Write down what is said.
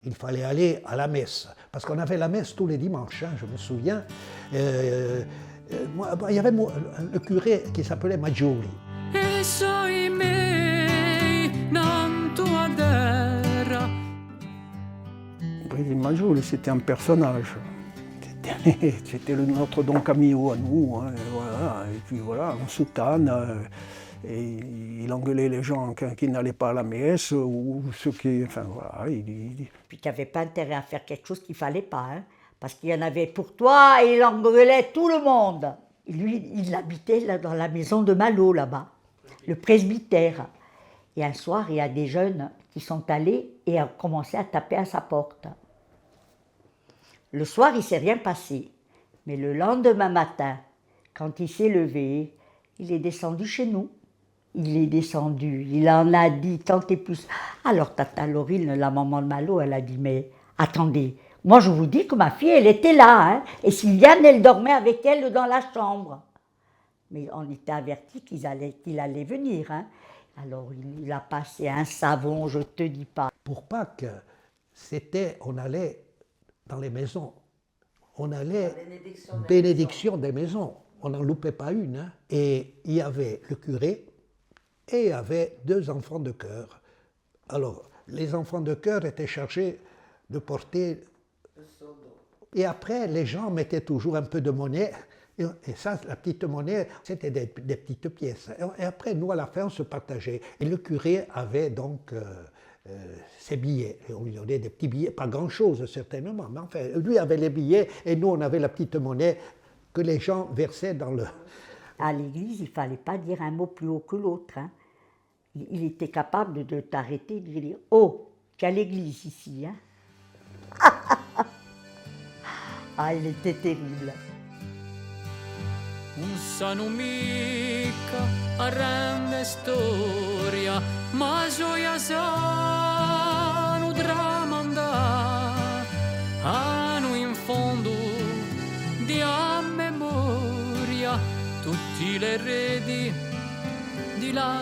Il fallait aller à la messe, parce qu'on avait la messe tous les dimanches, hein, je me souviens. Il y avait le curé qui s'appelait Maggioli. Maggioli, c'était un personnage. C'était notre Don Camillo à nous, hein, voilà. Et puis voilà, en soutane. Et il engueulait les gens qui n'allaient pas à la messe, ou ceux qui... Enfin voilà, Puis qu'il n'y avait pas intérêt à faire quelque chose qu'il ne fallait pas, hein, parce qu'il y en avait pour toi et il engueulait tout le monde. Et lui, il habitait là, dans la maison de Malo, là-bas, le presbytère. Et un soir, il y a des jeunes qui sont allés et ont commencé à taper à sa porte. Le soir, il ne s'est rien passé. Mais le lendemain matin, quand il s'est levé, il est descendu chez nous. Il est descendu, il en a dit tant et plus. Alors Tata Laurine, la maman de Malo, elle a dit, mais attendez, moi je vous dis que ma fille, elle était là, hein, et Sylviane, elle dormait avec elle dans la chambre. Mais on était avertis qu'il allait venir, hein. Alors il a passé un savon, je te dis pas. Pour Pâques, on allait dans les maisons, on allait bénédiction des maisons, on n'en loupait pas une, hein. Et il y avait le curé, et il y avait 2 enfants de chœur. Alors, les enfants de chœur étaient chargés de porter... Et après, les gens mettaient toujours un peu de monnaie. Et ça, la petite monnaie, c'était des petites pièces. Et après, nous, à la fin, on se partageait. Et le curé avait donc ses billets. Et on lui donnait des petits billets, pas grand-chose certainement, mais enfin, lui avait les billets et nous, on avait la petite monnaie que les gens versaient dans le... À l'église, il ne fallait pas dire un mot plus haut que l'autre, hein. Il était capable de t'arrêter et de dire « Oh, quelle église ici, hein ?» Ah, il était terrible. Non sanno mica a grande storia, ma gioia sanno tramandare, hanno in fondo di a memoria tutti le redi di là,